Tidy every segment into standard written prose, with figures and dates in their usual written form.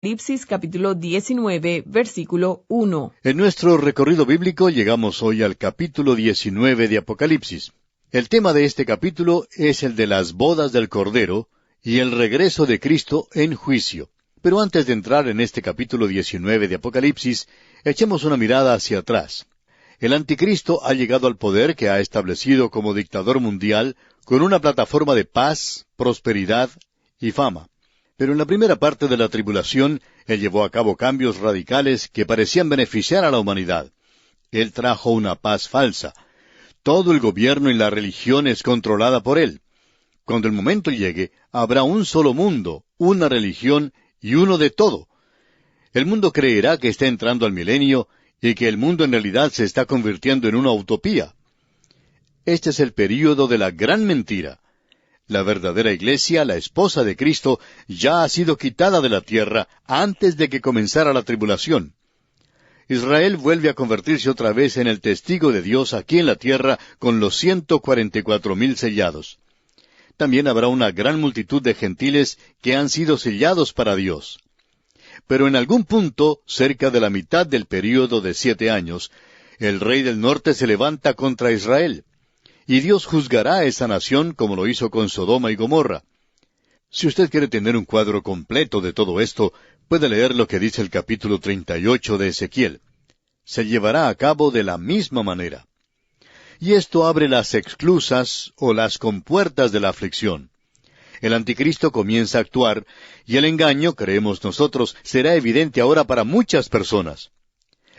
Apocalipsis capítulo 19, versículo 1. En nuestro recorrido bíblico llegamos hoy al capítulo 19 de Apocalipsis. El tema de este capítulo es el de las bodas del Cordero y el regreso de Cristo en juicio. Pero antes de entrar en este capítulo 19 de Apocalipsis, echemos una mirada hacia atrás. El anticristo ha llegado al poder que ha establecido como dictador mundial con una plataforma de paz, prosperidad y fama. Pero en la primera parte de la tribulación, él llevó a cabo cambios radicales que parecían beneficiar a la humanidad. Él trajo una paz falsa. Todo el gobierno y la religión es controlada por él. Cuando el momento llegue, habrá un solo mundo, una religión y uno de todo. El mundo creerá que está entrando al milenio y que el mundo en realidad se está convirtiendo en una utopía. Este es el período de la gran mentira. La verdadera iglesia, la esposa de Cristo, ya ha sido quitada de la tierra antes de que comenzara la tribulación. Israel vuelve a convertirse otra vez en el testigo de Dios aquí en la tierra con los 144,000 sellados. También habrá una gran multitud de gentiles que han sido sellados para Dios. Pero en algún punto, cerca de la mitad del período de 7 años, el rey del norte se levanta contra Israel. Y Dios juzgará a esa nación como lo hizo con Sodoma y Gomorra. Si usted quiere tener un cuadro completo de todo esto, puede leer lo que dice el capítulo 38 de Ezequiel. Se llevará a cabo de la misma manera. Y esto abre las esclusas o las compuertas de la aflicción. El anticristo comienza a actuar, y el engaño, creemos nosotros, será evidente ahora para muchas personas.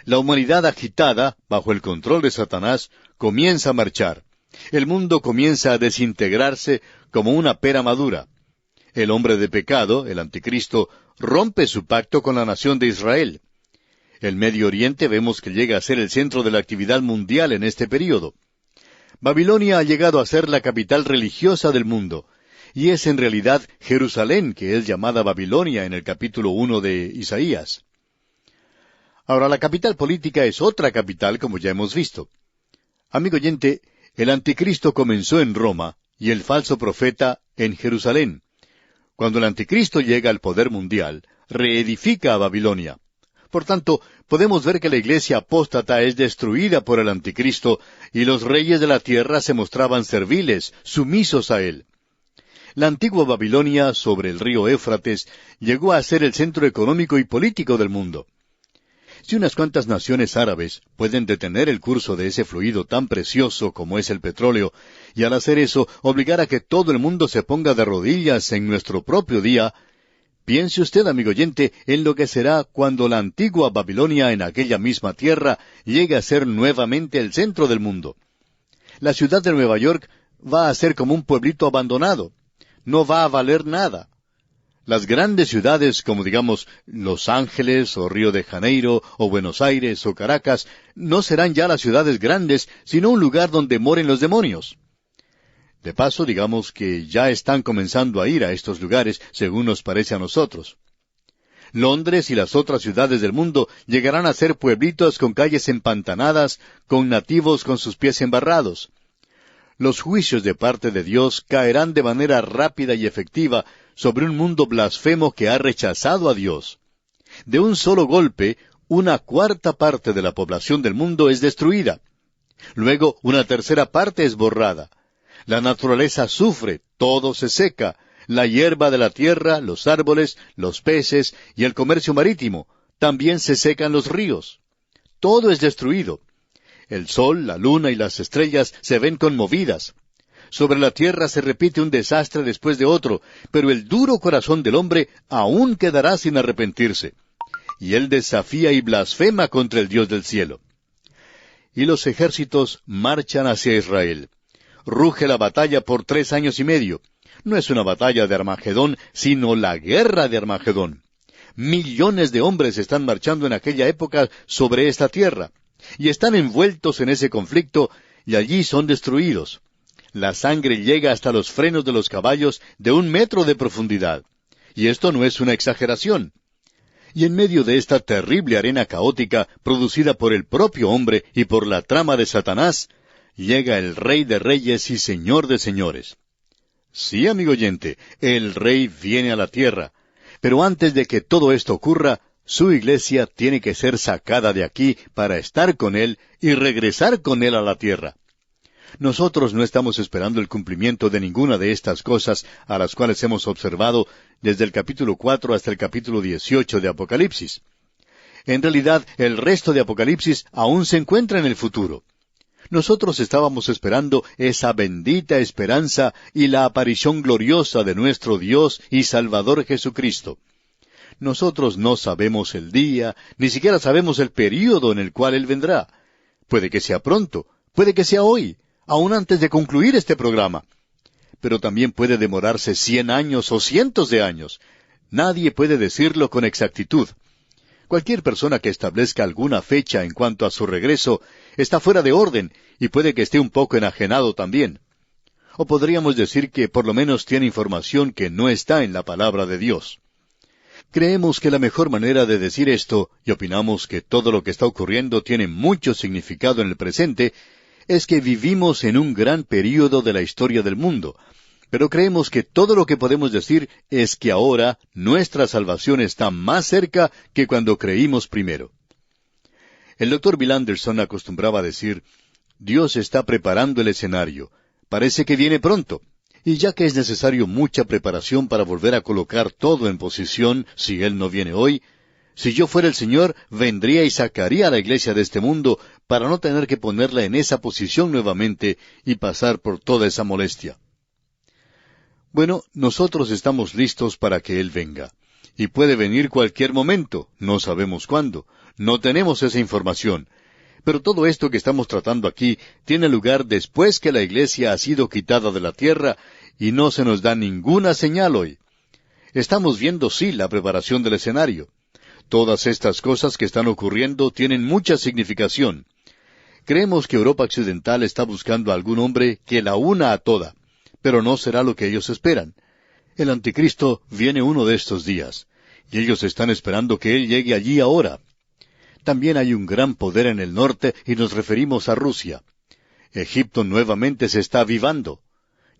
La humanidad agitada, bajo el control de Satanás, comienza a marchar. El mundo comienza a desintegrarse como una pera madura. El hombre de pecado, el anticristo, rompe su pacto con la nación de Israel. El Medio Oriente vemos que llega a ser el centro de la actividad mundial en este período. Babilonia ha llegado a ser la capital religiosa del mundo, y es en realidad Jerusalén que es llamada Babilonia en el capítulo 1 de Isaías. Ahora, la capital política es otra capital, como ya hemos visto. Amigo oyente, el anticristo comenzó en Roma y el falso profeta en Jerusalén. Cuando el anticristo llega al poder mundial, reedifica a Babilonia. Por tanto, podemos ver que la iglesia apóstata es destruida por el anticristo y los reyes de la tierra se mostraban serviles, sumisos a él. La antigua Babilonia, sobre el río Éufrates, llegó a ser el centro económico y político del mundo. Si unas cuantas naciones árabes pueden detener el curso de ese fluido tan precioso como es el petróleo, y al hacer eso obligar a que todo el mundo se ponga de rodillas en nuestro propio día, piense usted, amigo oyente, en lo que será cuando la antigua Babilonia en aquella misma tierra llegue a ser nuevamente el centro del mundo. La ciudad de Nueva York va a ser como un pueblito abandonado. No va a valer nada. Las grandes ciudades, como digamos Los Ángeles, o Río de Janeiro, o Buenos Aires, o Caracas, no serán ya las ciudades grandes, sino un lugar donde moren los demonios. De paso, digamos que ya están comenzando a ir a estos lugares, según nos parece a nosotros. Londres y las otras ciudades del mundo llegarán a ser pueblitos con calles empantanadas, con nativos con sus pies embarrados. Los juicios de parte de Dios caerán de manera rápida y efectiva sobre un mundo blasfemo que ha rechazado a Dios. De un solo golpe, 1/4 parte de la población del mundo es destruida. Luego, 1/3 parte es borrada. La naturaleza sufre, todo se seca, la hierba de la tierra, los árboles, los peces y el comercio marítimo. También se secan los ríos. Todo es destruido. El sol, la luna y las estrellas se ven conmovidas. Sobre la tierra se repite un desastre después de otro, pero el duro corazón del hombre aún quedará sin arrepentirse. Y él desafía y blasfema contra el Dios del cielo. Y los ejércitos marchan hacia Israel. Ruge la batalla por 3 años y medio. No es una batalla de Armagedón, sino la guerra de Armagedón. Millones de hombres están marchando en aquella época sobre esta tierra, y están envueltos en ese conflicto, y allí son destruidos. La sangre llega hasta los frenos de los caballos de 1 metro de profundidad. Y esto no es una exageración. Y en medio de esta terrible arena caótica, producida por el propio hombre y por la trama de Satanás, llega el Rey de Reyes y Señor de Señores. Sí, amigo oyente, el Rey viene a la tierra. Pero antes de que todo esto ocurra, su iglesia tiene que ser sacada de aquí para estar con Él y regresar con Él a la tierra. Nosotros no estamos esperando el cumplimiento de ninguna de estas cosas a las cuales hemos observado desde el capítulo 4 hasta el capítulo 18 de Apocalipsis. En realidad, el resto de Apocalipsis aún se encuentra en el futuro. Nosotros estábamos esperando esa bendita esperanza y la aparición gloriosa de nuestro Dios y Salvador Jesucristo. Nosotros no sabemos el día, ni siquiera sabemos el período en el cual Él vendrá. Puede que sea pronto, puede que sea hoy, aún antes de concluir este programa. Pero también puede demorarse 100 años o cientos de años. Nadie puede decirlo con exactitud. Cualquier persona que establezca alguna fecha en cuanto a su regreso está fuera de orden y puede que esté un poco enajenado también. O podríamos decir que por lo menos tiene información que no está en la palabra de Dios. Creemos que la mejor manera de decir esto, y opinamos que todo lo que está ocurriendo tiene mucho significado en el presente, es que vivimos en un gran período de la historia del mundo. Pero creemos que todo lo que podemos decir es que ahora nuestra salvación está más cerca que cuando creímos primero. El Dr. Bill Anderson acostumbraba a decir, Dios está preparando el escenario. Parece que viene pronto. Y ya que es necesario mucha preparación para volver a colocar todo en posición si Él no viene hoy, si yo fuera el Señor, vendría y sacaría a la iglesia de este mundo para no tener que ponerla en esa posición nuevamente y pasar por toda esa molestia. Bueno, nosotros estamos listos para que Él venga. Y puede venir cualquier momento, no sabemos cuándo, no tenemos esa información. Pero todo esto que estamos tratando aquí tiene lugar después que la iglesia ha sido quitada de la tierra y no se nos da ninguna señal hoy. Estamos viendo, sí, la preparación del escenario. Todas estas cosas que están ocurriendo tienen mucha significación. Creemos que Europa Occidental está buscando a algún hombre que la una a toda. Pero no será lo que ellos esperan. El anticristo viene uno de estos días, y ellos están esperando que Él llegue allí ahora. También hay un gran poder en el norte, y nos referimos a Rusia. Egipto nuevamente se está avivando.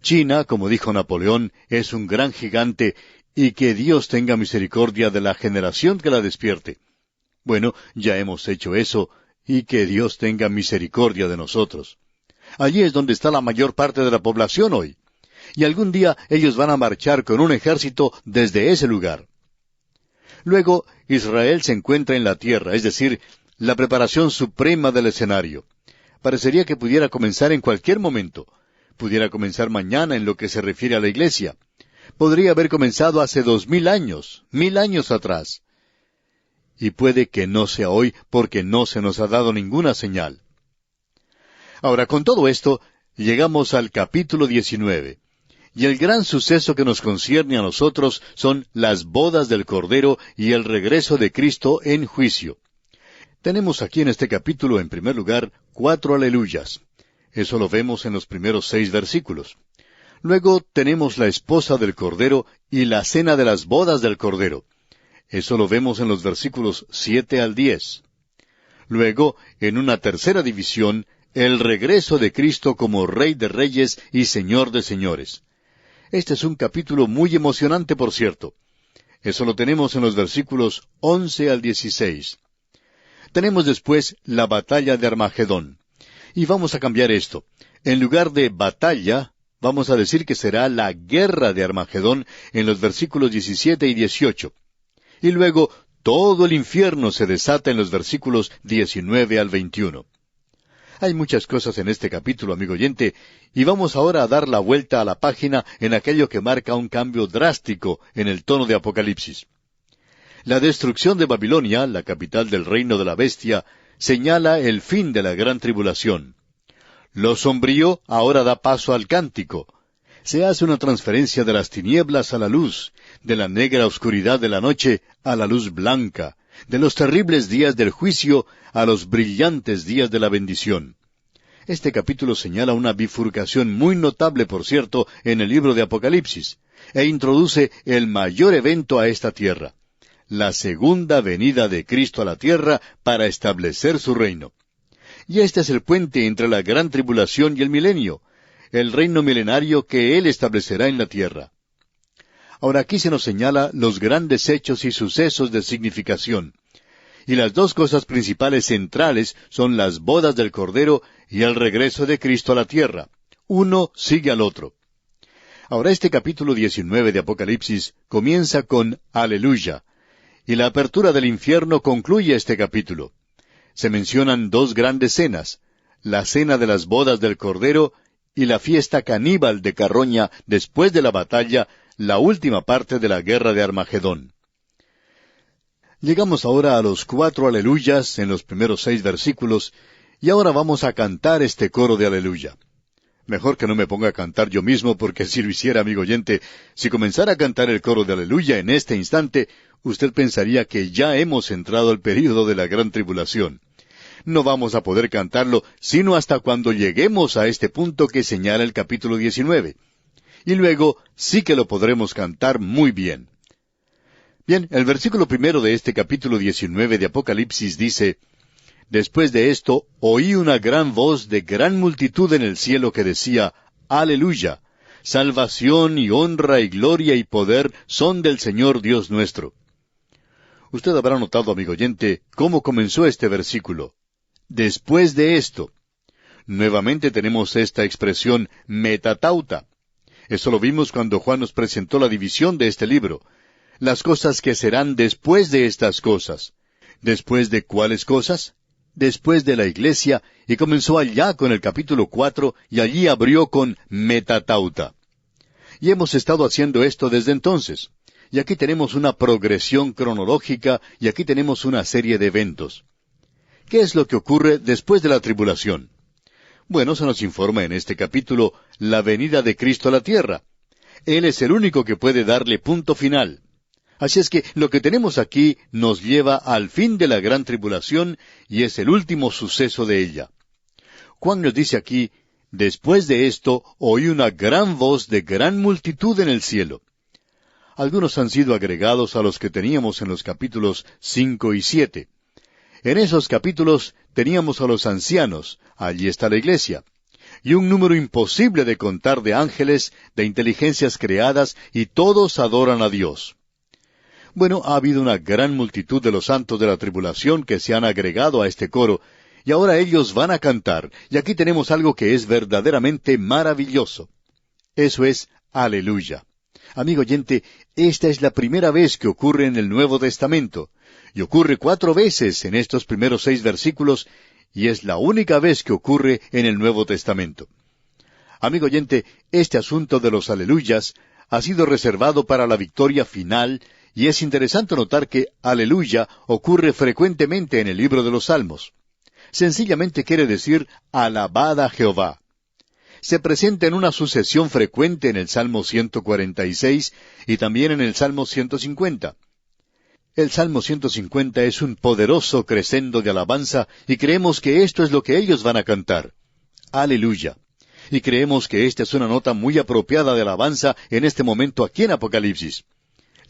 China, como dijo Napoleón, es un gran gigante, y que Dios tenga misericordia de la generación que la despierte. Bueno, ya hemos hecho eso, y que Dios tenga misericordia de nosotros. Allí es donde está la mayor parte de la población hoy. Y algún día ellos van a marchar con un ejército desde ese lugar. Luego, Israel se encuentra en la tierra, es decir, la preparación suprema del escenario. Parecería que pudiera comenzar en cualquier momento. Pudiera comenzar mañana en lo que se refiere a la iglesia. Podría haber comenzado hace 2000 años, 1000 años atrás. Y puede que no sea hoy porque no se nos ha dado ninguna señal. Ahora, con todo esto, llegamos al capítulo 19. Y el gran suceso que nos concierne a nosotros son las bodas del Cordero y el regreso de Cristo en juicio. Tenemos aquí en este capítulo, en primer lugar, 4 aleluyas. Eso lo vemos en los primeros 6 versículos. Luego tenemos la esposa del Cordero y la cena de las bodas del Cordero. Eso lo vemos en los versículos 7 al 10. Luego, en una tercera división, el regreso de Cristo como Rey de Reyes y Señor de Señores. Este es un capítulo muy emocionante, por cierto. Eso lo tenemos en los versículos 11 al 16. Tenemos después la batalla de Armagedón. Y vamos a cambiar esto. En lugar de batalla, vamos a decir que será la guerra de Armagedón en los versículos 17 y 18. Y luego todo el infierno se desata en los versículos 19 al 21. Hay muchas cosas en este capítulo, amigo oyente, y vamos ahora a dar la vuelta a la página en aquello que marca un cambio drástico en el tono de Apocalipsis. La destrucción de Babilonia, la capital del reino de la bestia, señala el fin de la gran tribulación. Lo sombrío ahora da paso al cántico. Se hace una transferencia de las tinieblas a la luz, de la negra oscuridad de la noche a la luz blanca, de los terribles días del juicio a los brillantes días de la bendición. Este capítulo señala una bifurcación muy notable, por cierto, en el libro de Apocalipsis, e introduce el mayor evento a esta tierra, la segunda venida de Cristo a la tierra para establecer su reino. Y este es el puente entre la gran tribulación y el milenio, el reino milenario que Él establecerá en la tierra. Ahora aquí se nos señala los grandes hechos y sucesos de significación. Y las dos cosas principales centrales son las bodas del Cordero y el regreso de Cristo a la tierra. Uno sigue al otro. Ahora este capítulo 19 de Apocalipsis comienza con Aleluya, y la apertura del infierno concluye este capítulo. Se mencionan dos grandes cenas, la cena de las bodas del Cordero y la fiesta caníbal de Carroña después de la batalla, la última parte de la guerra de Armagedón. Llegamos ahora a los 4 aleluyas en los primeros 6 versículos, y ahora vamos a cantar este coro de aleluya. Mejor que no me ponga a cantar yo mismo, porque si lo hiciera, amigo oyente, si comenzara a cantar el coro de aleluya en este instante, usted pensaría que ya hemos entrado al período de la gran tribulación. No vamos a poder cantarlo sino hasta cuando lleguemos a este punto que señala el capítulo 19. Y luego sí que lo podremos cantar muy bien. Bien, el versículo 1 de este capítulo 19 de Apocalipsis dice: Después de esto, oí una gran voz de gran multitud en el cielo que decía: Aleluya, salvación y honra y gloria y poder son del Señor Dios nuestro. Usted habrá notado, amigo oyente, cómo comenzó este versículo. Después de esto. Nuevamente tenemos esta expresión metatauta. Eso lo vimos cuando Juan nos presentó la división de este libro. Las cosas que serán después de estas cosas. ¿Después de cuáles cosas? Después de la iglesia, y comenzó allá con el capítulo 4, y allí abrió con metatauta. Y hemos estado haciendo esto desde entonces. Y aquí tenemos una progresión cronológica, y aquí tenemos una serie de eventos. ¿Qué es lo que ocurre después de la tribulación? Bueno, se nos informa en este capítulo la venida de Cristo a la tierra. Él es el único que puede darle punto final. Así es que lo que tenemos aquí nos lleva al fin de la gran tribulación y es el último suceso de ella. Juan nos dice aquí: después de esto oí una gran voz de gran multitud en el cielo. Algunos han sido agregados a los que teníamos en los capítulos 5 y 7. En esos capítulos teníamos a los ancianos, allí está la iglesia, y un número imposible de contar de ángeles, de inteligencias creadas, y todos adoran a Dios. Bueno, ha habido una gran multitud de los santos de la tribulación que se han agregado a este coro, y ahora ellos van a cantar, y aquí tenemos algo que es verdaderamente maravilloso. Eso es Aleluya. Amigo oyente, esta es la primera vez que ocurre en el Nuevo Testamento, y ocurre 4 veces en estos primeros 6 versículos, y es la única vez que ocurre en el Nuevo Testamento. Amigo oyente, este asunto de los aleluyas ha sido reservado para la victoria final, y es interesante notar que aleluya ocurre frecuentemente en el libro de los Salmos. Sencillamente quiere decir alabad a Jehová. Se presenta en una sucesión frecuente en el Salmo 146 y también en el Salmo 150. El Salmo 150 es un poderoso crescendo de alabanza y creemos que esto es lo que ellos van a cantar. Aleluya. Y creemos que esta es una nota muy apropiada de alabanza en este momento aquí en Apocalipsis.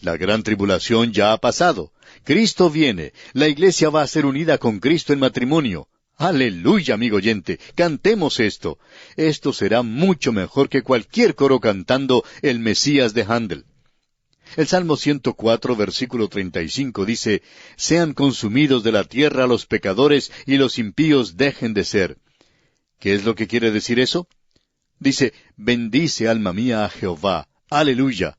La gran tribulación ya ha pasado. Cristo viene. La iglesia va a ser unida con Cristo en matrimonio. Aleluya, amigo oyente. Cantemos esto. Esto será mucho mejor que cualquier coro cantando el Mesías de Handel. El Salmo 104, versículo 35 dice: Sean consumidos de la tierra los pecadores y los impíos dejen de ser. ¿Qué es lo que quiere decir eso? Dice: bendice alma mía a Jehová. Aleluya.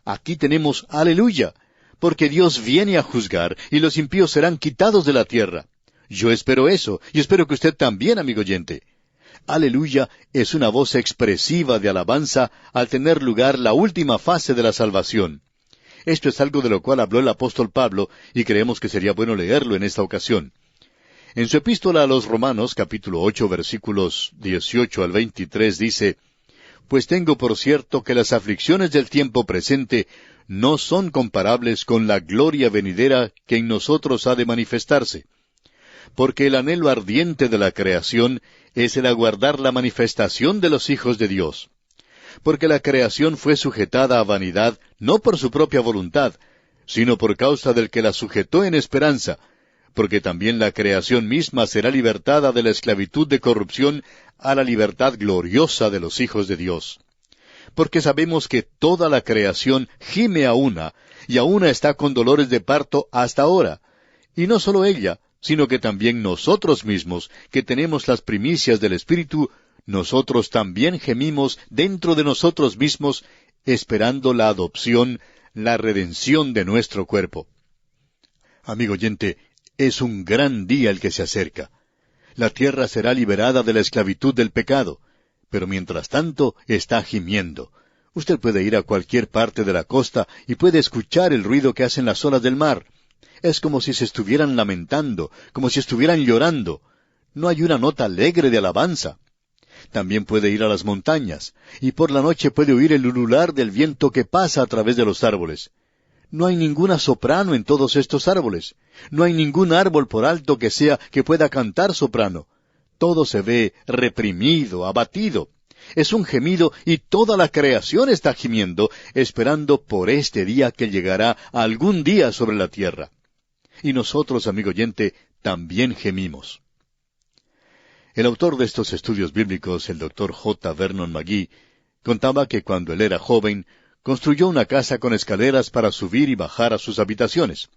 Aquí tenemos aleluya, porque Dios viene a juzgar y los impíos serán quitados de la tierra. Yo espero eso, y espero que usted también, amigo oyente. Aleluya es una voz expresiva de alabanza al tener lugar la última fase de la salvación. Esto es algo de lo cual habló el apóstol Pablo, y creemos que sería bueno leerlo en esta ocasión. En su epístola a los Romanos, capítulo 8, versículos 18 al 23, dice: Pues tengo por cierto que las aflicciones del tiempo presente no son comparables con la gloria venidera que en nosotros ha de manifestarse. Porque el anhelo ardiente de la creación es el aguardar la manifestación de los hijos de Dios. Porque la creación fue sujetada a vanidad, no por su propia voluntad, sino por causa del que la sujetó en esperanza, porque también la creación misma será libertada de la esclavitud de corrupción a la libertad gloriosa de los hijos de Dios. porque sabemos que toda la creación gime a una, y a una está con dolores de parto hasta ahora. Y no solo ella, sino que también nosotros mismos, que tenemos las primicias del Espíritu, nosotros también gemimos dentro de nosotros mismos, esperando la adopción, la redención de nuestro cuerpo. Amigo oyente, es un gran día el que se acerca. La tierra será liberada de la esclavitud del pecado, pero mientras tanto está gimiendo. Usted puede ir a cualquier parte de la costa y puede escuchar el ruido que hacen las olas del mar. Es como si se estuvieran lamentando, como si estuvieran llorando. No hay una nota alegre de alabanza. También puede ir a las montañas, y por la noche puede oír el ulular del viento que pasa a través de los árboles. No hay ninguna soprano en todos estos árboles. No hay ningún árbol por alto que sea que pueda cantar soprano. Todo se ve reprimido, abatido. Es un gemido y toda la creación está gimiendo, esperando por este día que llegará algún día sobre la tierra. Y nosotros, amigo oyente, también gemimos. El autor de estos estudios bíblicos, el Dr. J. Vernon McGee, contaba que cuando él era joven, construyó una casa con escaleras para subir y bajar a sus habitaciones.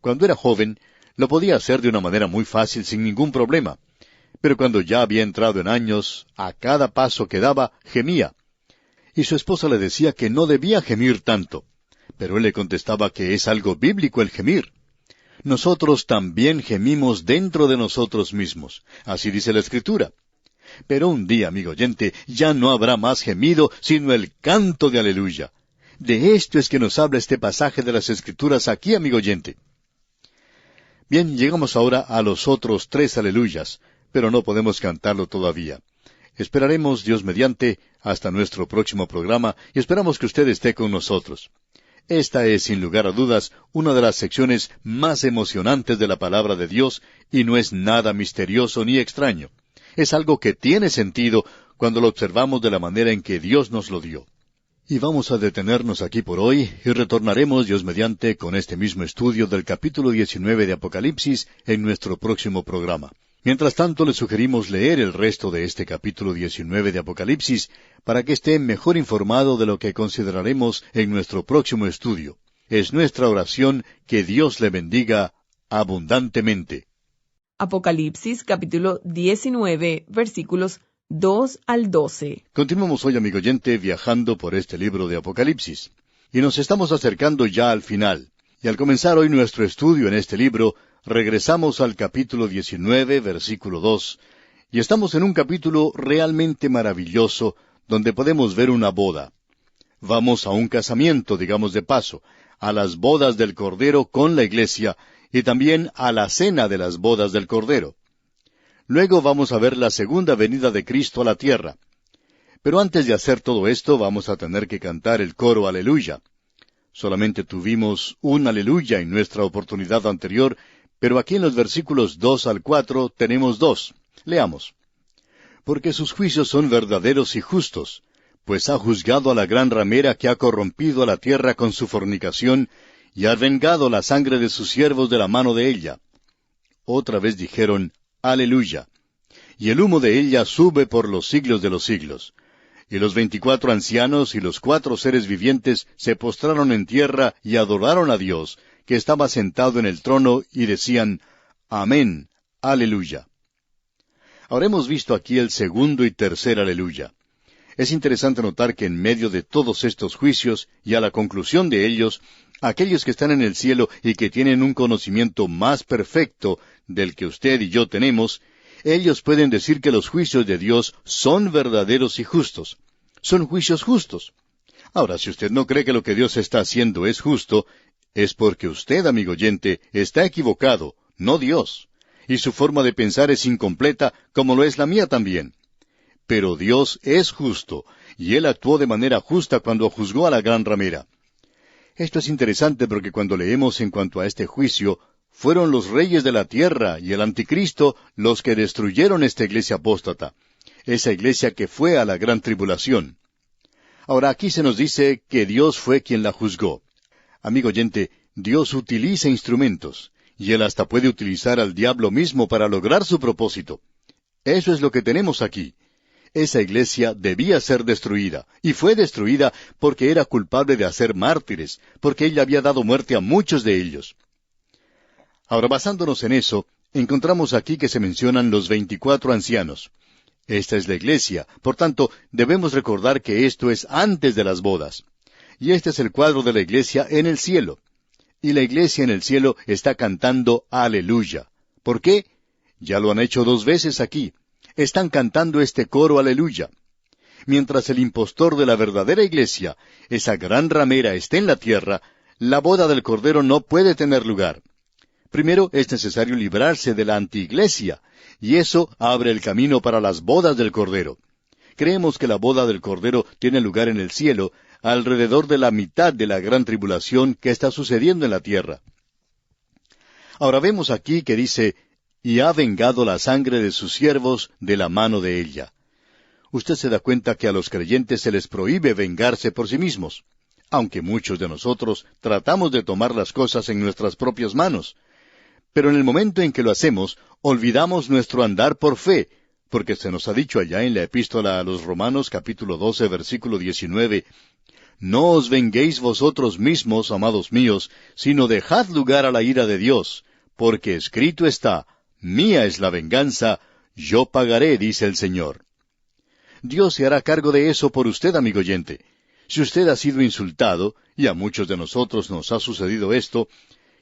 Cuando era joven, lo podía hacer de una manera muy fácil sin ningún problema. Pero cuando ya había entrado en años, a cada paso que daba, gemía. Y su esposa le decía que no debía gemir tanto. Pero él le contestaba que es algo bíblico el gemir. Nosotros también gemimos dentro de nosotros mismos. Así dice la Escritura. Pero un día, amigo oyente, ya no habrá más gemido, sino el canto de aleluya. De esto es que nos habla este pasaje de las Escrituras aquí, amigo oyente. Bien, llegamos ahora a los otros 3 aleluyas, pero no podemos cantarlo todavía. Esperaremos, Dios mediante, hasta nuestro próximo programa, y esperamos que usted esté con nosotros. Esta es, sin lugar a dudas, una de las secciones más emocionantes de la palabra de Dios, y no es nada misterioso ni extraño. Es algo que tiene sentido cuando lo observamos de la manera en que Dios nos lo dio. Y vamos a detenernos aquí por hoy, y retornaremos, Dios mediante, con este mismo estudio del capítulo 19 de Apocalipsis en nuestro próximo programa. Mientras tanto, le sugerimos leer el resto de este capítulo 19 de Apocalipsis para que esté mejor informado de lo que consideraremos en nuestro próximo estudio. Es nuestra oración que Dios le bendiga abundantemente. Apocalipsis capítulo 19, versículos 2 al 12. Continuamos hoy, amigo oyente, viajando por este libro de Apocalipsis. Y nos estamos acercando ya al final. Y al comenzar hoy nuestro estudio en este libro, regresamos al capítulo 19, versículo 2, y estamos en un capítulo realmente maravilloso, donde podemos ver una boda. Vamos a un casamiento, digamos de paso, a las bodas del Cordero con la iglesia, y también a la cena de las bodas del Cordero. Luego vamos a ver la segunda venida de Cristo a la tierra. Pero antes de hacer todo esto, vamos a tener que cantar el coro Aleluya. Solamente tuvimos un Aleluya en nuestra oportunidad anterior, pero aquí en los versículos 2 al 4 tenemos 2. Leamos. Porque sus juicios son verdaderos y justos, pues ha juzgado a la gran ramera que ha corrompido a la tierra con su fornicación, y ha vengado la sangre de sus siervos de la mano de ella. Otra vez dijeron, Aleluya. Y el humo de ella sube por los siglos de los siglos. Y los 24 ancianos y los 4 seres vivientes se postraron en tierra y adoraron a Dios, que estaba sentado en el trono, y decían, Amén, Aleluya. Ahora hemos visto aquí el segundo y tercer Aleluya. Es interesante notar que en medio de todos estos juicios, y a la conclusión de ellos, aquellos que están en el cielo y que tienen un conocimiento más perfecto del que usted y yo tenemos, ellos pueden decir que los juicios de Dios son verdaderos y justos. Son juicios justos. Ahora, si usted no cree que lo que Dios está haciendo es justo, es porque usted, amigo oyente, está equivocado, no Dios. Y su forma de pensar es incompleta, como lo es la mía también. Pero Dios es justo, y Él actuó de manera justa cuando juzgó a la gran ramera. Esto es interesante porque cuando leemos en cuanto a este juicio, fueron los reyes de la tierra y el anticristo los que destruyeron esta iglesia apóstata, esa iglesia que fue a la gran tribulación. Ahora aquí se nos dice que Dios fue quien la juzgó. Amigo oyente, Dios utiliza instrumentos, y Él hasta puede utilizar al diablo mismo para lograr su propósito. Eso es lo que tenemos aquí. Esa iglesia debía ser destruida, y fue destruida porque era culpable de hacer mártires, porque ella había dado muerte a muchos de ellos. Ahora, basándonos en eso, encontramos aquí que se mencionan los 24 ancianos. Esta es la iglesia, por tanto, debemos recordar que esto es antes de las bodas. Y este es el cuadro de la iglesia en el cielo. Y la iglesia en el cielo está cantando Aleluya. ¿Por qué? Ya lo han hecho 2 veces aquí. Están cantando este coro Aleluya. Mientras el impostor de la verdadera iglesia, esa gran ramera, esté en la tierra, la boda del Cordero no puede tener lugar. Primero es necesario librarse de la antiiglesia, y eso abre el camino para las bodas del Cordero. Creemos que la boda del Cordero tiene lugar en el cielo, alrededor de la mitad de la gran tribulación que está sucediendo en la tierra. Ahora vemos aquí que dice, y ha vengado la sangre de sus siervos de la mano de ella. Usted se da cuenta que a los creyentes se les prohíbe vengarse por sí mismos, aunque muchos de nosotros tratamos de tomar las cosas en nuestras propias manos. Pero en el momento en que lo hacemos, olvidamos nuestro andar por fe, porque se nos ha dicho allá en la epístola a los Romanos capítulo 12, versículo 19, «No os venguéis vosotros mismos, amados míos, sino dejad lugar a la ira de Dios, porque escrito está, mía es la venganza, yo pagaré, dice el Señor». Dios se hará cargo de eso por usted, amigo oyente. Si usted ha sido insultado, y a muchos de nosotros nos ha sucedido esto,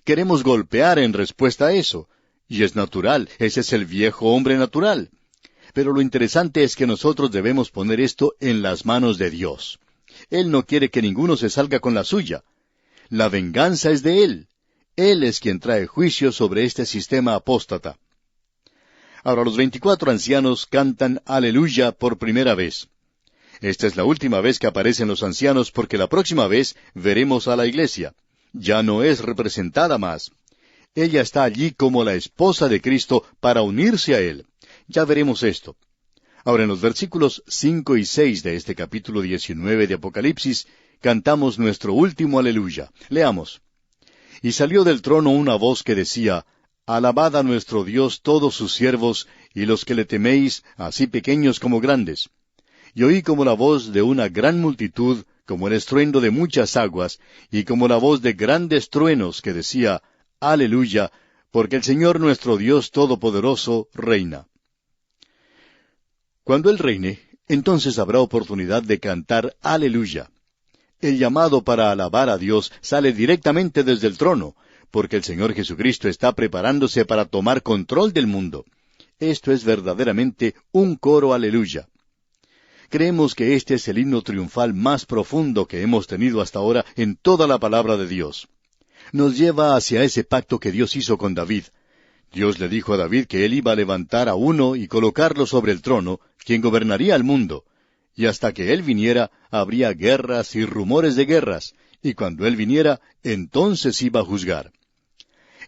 queremos golpear en respuesta a eso. Y es natural, ese es el viejo hombre natural. Pero lo interesante es que nosotros debemos poner esto en las manos de Dios. Él no quiere que ninguno se salga con la suya. La venganza es de Él. Él es quien trae juicio sobre este sistema apóstata. Ahora los 24 ancianos cantan Aleluya por primera vez. Esta es la última vez que aparecen los ancianos porque la próxima vez veremos a la iglesia. Ya no es representada más. Ella está allí como la esposa de Cristo para unirse a Él. Ya veremos esto. Ahora en los versículos 5 y 6 de este capítulo 19 de Apocalipsis, cantamos nuestro último Aleluya. Leamos. Y salió del trono una voz que decía, Alabad a nuestro Dios todos sus siervos, y los que le teméis, así pequeños como grandes. Y oí como la voz de una gran multitud, como el estruendo de muchas aguas, y como la voz de grandes truenos que decía, Aleluya, porque el Señor nuestro Dios Todopoderoso reina. Cuando Él reine, entonces habrá oportunidad de cantar Aleluya. El llamado para alabar a Dios sale directamente desde el trono, porque el Señor Jesucristo está preparándose para tomar control del mundo. Esto es verdaderamente un coro Aleluya. Creemos que este es el himno triunfal más profundo que hemos tenido hasta ahora en toda la palabra de Dios. Nos lleva hacia ese pacto que Dios hizo con David. Dios le dijo a David que él iba a levantar a uno y colocarlo sobre el trono, quien gobernaría el mundo. Y hasta que él viniera, habría guerras y rumores de guerras, y cuando él viniera, entonces iba a juzgar.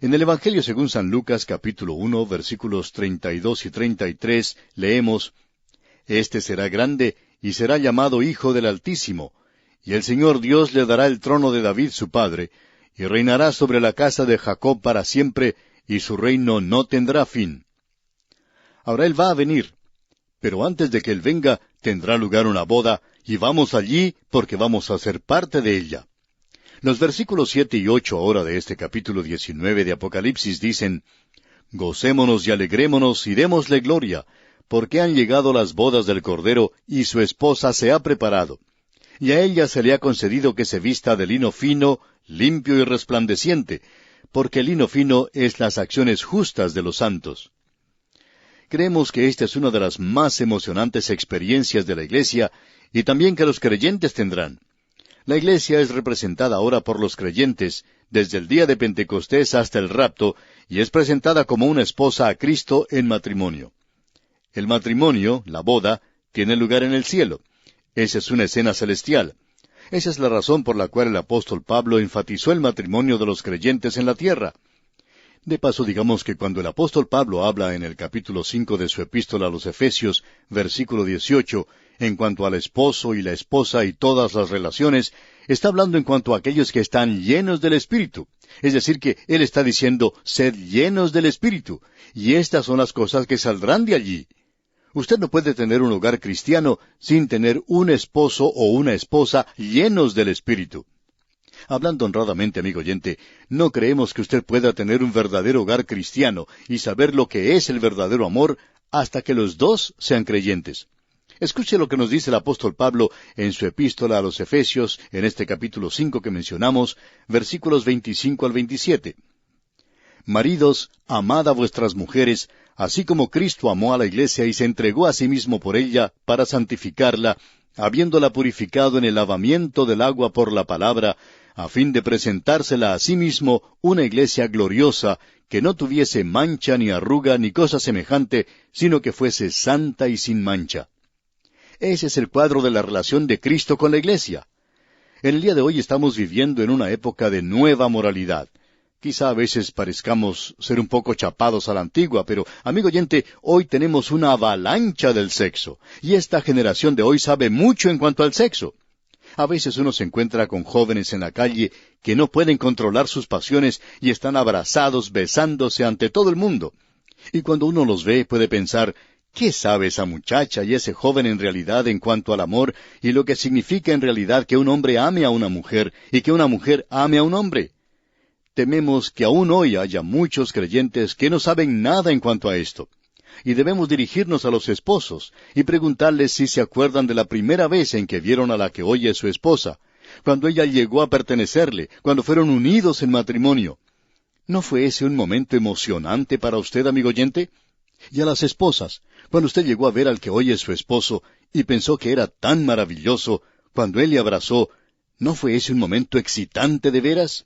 En el Evangelio según San Lucas, capítulo 1, versículos 32 y 33, leemos, Este será grande, y será llamado Hijo del Altísimo, y el Señor Dios le dará el trono de David su padre, y reinará sobre la casa de Jacob para siempre, y su reino no tendrá fin. Ahora Él va a venir, pero antes de que Él venga, tendrá lugar una boda, y vamos allí porque vamos a ser parte de ella. Los versículos 7 y 8 ahora de este capítulo 19 de Apocalipsis dicen, Gocémonos y alegrémonos y démosle gloria, porque han llegado las bodas del Cordero, y su esposa se ha preparado. Y a ella se le ha concedido que se vista de lino fino, limpio y resplandeciente, porque el lino fino es las acciones justas de los santos. Creemos que esta es una de las más emocionantes experiencias de la Iglesia, y también que los creyentes tendrán. La Iglesia es representada ahora por los creyentes, desde el día de Pentecostés hasta el rapto, y es presentada como una esposa a Cristo en matrimonio. El matrimonio, la boda, tiene lugar en el cielo. Esa es una escena celestial. Esa es la razón por la cual el apóstol Pablo enfatizó el matrimonio de los creyentes en la tierra. De paso, digamos que cuando el apóstol Pablo habla en el capítulo 5 de su epístola a los Efesios, versículo 18, en cuanto al esposo y la esposa y todas las relaciones, está hablando en cuanto a aquellos que están llenos del Espíritu. Es decir, que él está diciendo, sed llenos del Espíritu, y estas son las cosas que saldrán de allí. Usted no puede tener un hogar cristiano sin tener un esposo o una esposa llenos del Espíritu. Hablando honradamente, amigo oyente, no creemos que usted pueda tener un verdadero hogar cristiano y saber lo que es el verdadero amor hasta que los dos sean creyentes. Escuche lo que nos dice el apóstol Pablo en su epístola a los Efesios, en este capítulo 5 que mencionamos, versículos 25 al 27. Maridos, amad a vuestras mujeres, así como Cristo amó a la iglesia y se entregó a sí mismo por ella para santificarla, habiéndola purificado en el lavamiento del agua por la palabra, a fin de presentársela a sí mismo una iglesia gloriosa, que no tuviese mancha ni arruga ni cosa semejante, sino que fuese santa y sin mancha. Ese es el cuadro de la relación de Cristo con la iglesia. En el día de hoy estamos viviendo en una época de nueva moralidad. Quizá a veces parezcamos ser un poco chapados a la antigua, pero, amigo oyente, hoy tenemos una avalancha del sexo, y esta generación de hoy sabe mucho en cuanto al sexo. A veces uno se encuentra con jóvenes en la calle que no pueden controlar sus pasiones y están abrazados, besándose ante todo el mundo. Y cuando uno los ve, puede pensar, ¿qué sabe esa muchacha y ese joven en realidad en cuanto al amor y lo que significa en realidad que un hombre ame a una mujer y que una mujer ame a un hombre? Tememos que aún hoy haya muchos creyentes que no saben nada en cuanto a esto. Y debemos dirigirnos a los esposos y preguntarles si se acuerdan de la primera vez en que vieron a la que hoy es su esposa, cuando ella llegó a pertenecerle, cuando fueron unidos en matrimonio. ¿No fue ese un momento emocionante para usted, amigo oyente? Y a las esposas, cuando usted llegó a ver al que hoy es su esposo y pensó que era tan maravilloso, cuando él le abrazó, ¿no fue ese un momento excitante de veras?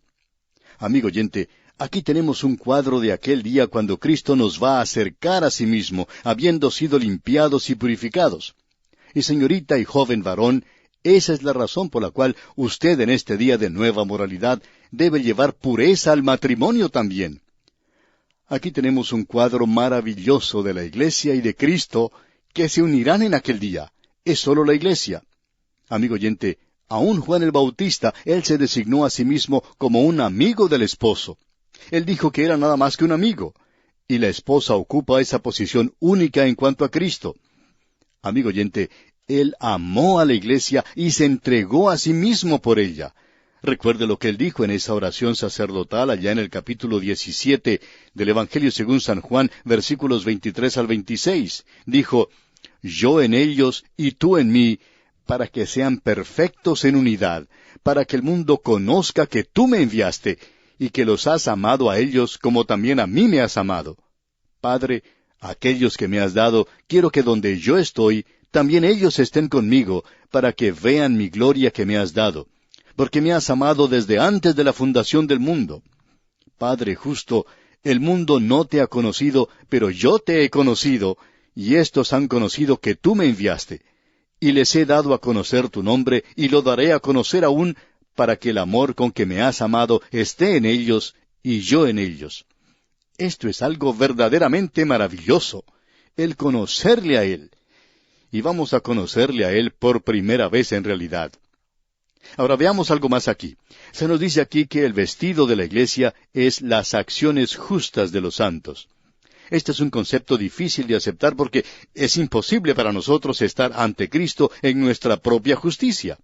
Amigo oyente, aquí tenemos un cuadro de aquel día cuando Cristo nos va a acercar a sí mismo, habiendo sido limpiados y purificados. Y señorita y joven varón, esa es la razón por la cual usted en este día de nueva moralidad debe llevar pureza al matrimonio también. Aquí tenemos un cuadro maravilloso de la iglesia y de Cristo que se unirán en aquel día. Es solo la iglesia. Amigo oyente, aún Juan el Bautista, él se designó a sí mismo como un amigo del esposo. Él dijo que era nada más que un amigo. Y la esposa ocupa esa posición única en cuanto a Cristo. Amigo oyente, él amó a la iglesia y se entregó a sí mismo por ella. Recuerde lo que él dijo en esa oración sacerdotal allá en el capítulo 17 del Evangelio según San Juan, versículos 23 al 26. Dijo, «Yo en ellos y tú en mí, para que sean perfectos en unidad, para que el mundo conozca que tú me enviaste, y que los has amado a ellos como también a mí me has amado. Padre, aquellos que me has dado, quiero que donde yo estoy, también ellos estén conmigo, para que vean mi gloria que me has dado, porque me has amado desde antes de la fundación del mundo. Padre justo, el mundo no te ha conocido, pero yo te he conocido, y éstos han conocido que tú me enviaste. Y les he dado a conocer tu nombre, y lo daré a conocer aún, para que el amor con que me has amado esté en ellos, y yo en ellos». Esto es algo verdaderamente maravilloso, el conocerle a Él. Y vamos a conocerle a Él por primera vez en realidad. Ahora veamos algo más aquí. Se nos dice aquí que el vestido de la iglesia es las acciones justas de los santos. Este es un concepto difícil de aceptar porque es imposible para nosotros estar ante Cristo en nuestra propia justicia.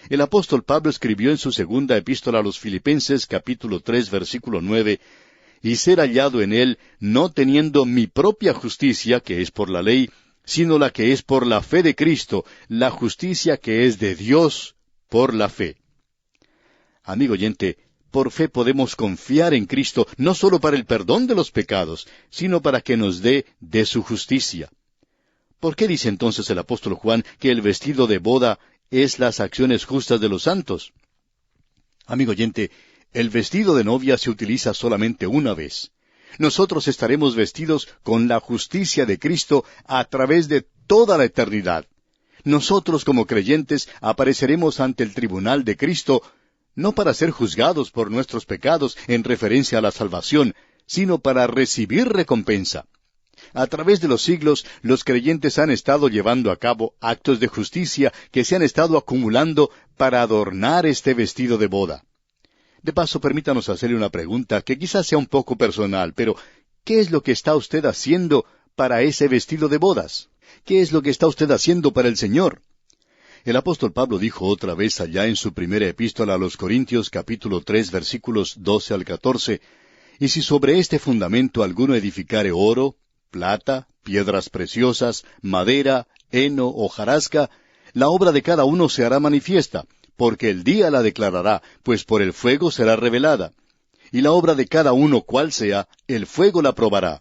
El apóstol Pablo escribió en su segunda epístola a los Filipenses, capítulo 3, versículo 9, «Y ser hallado en él, no teniendo mi propia justicia, que es por la ley, sino la que es por la fe de Cristo, la justicia que es de Dios por la fe». Amigo oyente, por fe podemos confiar en Cristo, no solo para el perdón de los pecados, sino para que nos dé de su justicia. ¿Por qué dice entonces el apóstol Juan que el vestido de boda es las acciones justas de los santos? Amigo oyente, el vestido de novia se utiliza solamente una vez. Nosotros estaremos vestidos con la justicia de Cristo a través de toda la eternidad. Nosotros como creyentes apareceremos ante el tribunal de Cristo, no para ser juzgados por nuestros pecados en referencia a la salvación, sino para recibir recompensa. A través de los siglos, los creyentes han estado llevando a cabo actos de justicia que se han estado acumulando para adornar este vestido de boda. De paso, permítanos hacerle una pregunta que quizás sea un poco personal, pero ¿qué es lo que está usted haciendo para ese vestido de bodas? ¿Qué es lo que está usted haciendo para el Señor? El apóstol Pablo dijo otra vez allá en su primera epístola a los Corintios, capítulo 3, versículos 12 al 14, «Y si sobre este fundamento alguno edificare oro, plata, piedras preciosas, madera, heno, hojarasca, la obra de cada uno se hará manifiesta, porque el día la declarará, pues por el fuego será revelada. Y la obra de cada uno cual sea, el fuego la probará.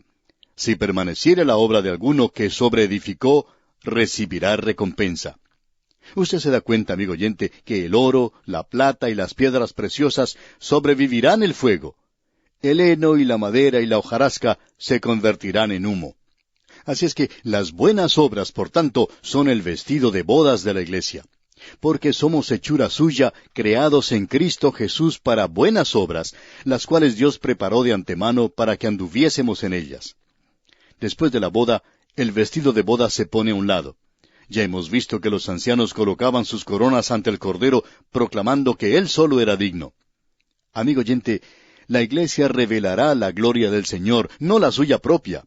Si permaneciere la obra de alguno que sobreedificó, recibirá recompensa». Usted se da cuenta, amigo oyente, que el oro, la plata y las piedras preciosas sobrevivirán el fuego. El heno y la madera y la hojarasca se convertirán en humo. Así es que las buenas obras, por tanto, son el vestido de bodas de la iglesia. Porque somos hechura suya, creados en Cristo Jesús para buenas obras, las cuales Dios preparó de antemano para que anduviésemos en ellas. Después de la boda, el vestido de boda se pone a un lado. Ya hemos visto que los ancianos colocaban sus coronas ante el Cordero, proclamando que Él solo era digno. Amigo oyente, la iglesia revelará la gloria del Señor, no la suya propia.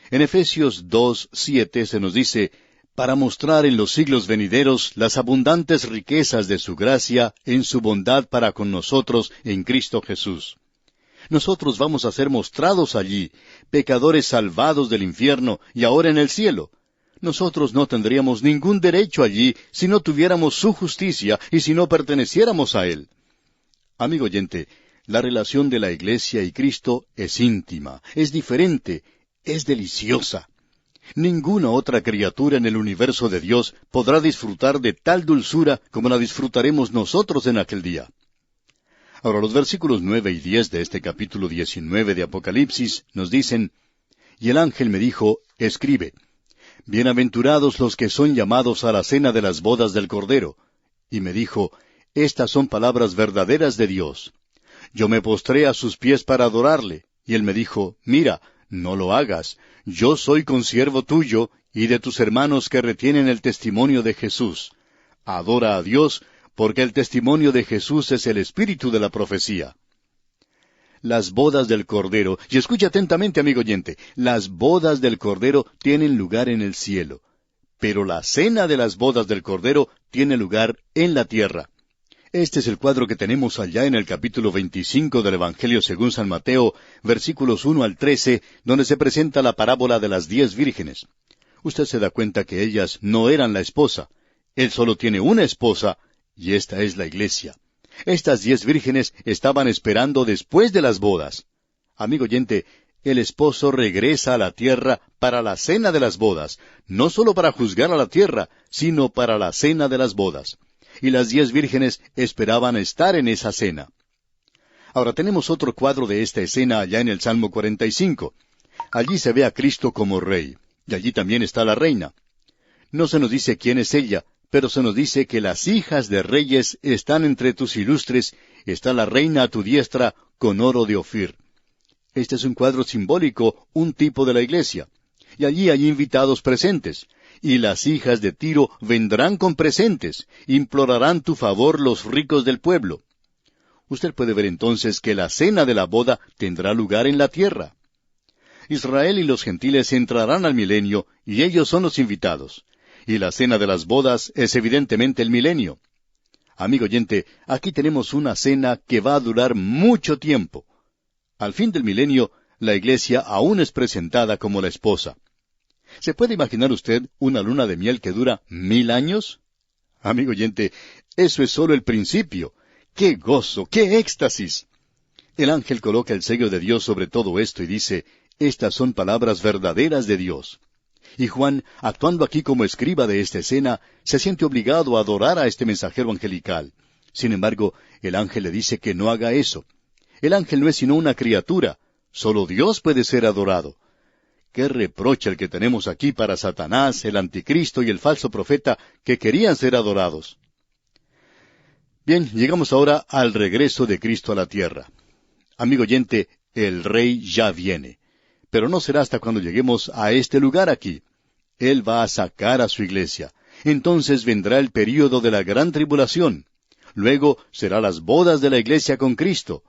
En Efesios 2:7 se nos dice, «Para mostrar en los siglos venideros las abundantes riquezas de su gracia en su bondad para con nosotros en Cristo Jesús». Nosotros vamos a ser mostrados allí, pecadores salvados del infierno y ahora en el cielo. Nosotros no tendríamos ningún derecho allí si no tuviéramos su justicia y si no perteneciéramos a Él. Amigo oyente, la relación de la iglesia y Cristo es íntima, es diferente, es deliciosa. Ninguna otra criatura en el universo de Dios podrá disfrutar de tal dulzura como la disfrutaremos nosotros en aquel día. Ahora, los versículos 9 y 10 de este capítulo 19 de Apocalipsis nos dicen, «Y el ángel me dijo, escribe, bienaventurados los que son llamados a la cena de las bodas del Cordero. Y me dijo, estas son palabras verdaderas de Dios. Yo me postré a sus pies para adorarle, y él me dijo, mira, no lo hagas, yo soy consiervo tuyo y de tus hermanos que retienen el testimonio de Jesús. Adora a Dios, porque el testimonio de Jesús es el espíritu de la profecía». Las bodas del Cordero, y escuche atentamente, amigo oyente, las bodas del Cordero tienen lugar en el cielo, pero la cena de las bodas del Cordero tiene lugar en la tierra. Este es el cuadro que tenemos allá en el capítulo 25 del Evangelio según San Mateo, versículos 1 al 13, donde se presenta la parábola de las 10 vírgenes. Usted se da cuenta que ellas no eran la esposa. Él solo tiene una esposa, y esta es la iglesia. Estas 10 vírgenes estaban esperando después de las bodas. Amigo oyente, el esposo regresa a la tierra para la cena de las bodas, no solo para juzgar a la tierra, sino para la cena de las bodas. Y las 10 vírgenes esperaban estar en esa cena. Ahora tenemos otro cuadro de esta escena allá en el Salmo 45. Allí se ve a Cristo como rey, y allí también está la reina. No se nos dice quién es ella, pero se nos dice que las hijas de reyes están entre tus ilustres, está la reina a tu diestra con oro de Ofir. Este es un cuadro simbólico, un tipo de la iglesia. Y allí hay invitados presentes. Y las hijas de Tiro vendrán con presentes, implorarán tu favor los ricos del pueblo. Usted puede ver entonces que la cena de la boda tendrá lugar en la tierra. Israel y los gentiles entrarán al milenio, y ellos son los invitados. Y la cena de las bodas es evidentemente el milenio. Amigo oyente, aquí tenemos una cena que va a durar mucho tiempo. Al fin del milenio, la iglesia aún es presentada como la esposa. ¿Se puede imaginar usted una luna de miel que dura 1000 años? Amigo oyente, eso es solo el principio. ¡Qué gozo, qué éxtasis! El ángel coloca el sello de Dios sobre todo esto y dice, estas son palabras verdaderas de Dios. Y Juan, actuando aquí como escriba de esta escena, se siente obligado a adorar a este mensajero angelical. Sin embargo, el ángel le dice que no haga eso. El ángel no es sino una criatura. Solo Dios puede ser adorado. ¡Qué reproche el que tenemos aquí para Satanás, el anticristo y el falso profeta que querían ser adorados! Bien, llegamos ahora al regreso de Cristo a la tierra. Amigo oyente, el Rey ya viene. Pero no será hasta cuando lleguemos a este lugar aquí. Él va a sacar a su iglesia. Entonces vendrá el período de la gran tribulación. Luego será las bodas de la iglesia con Cristo.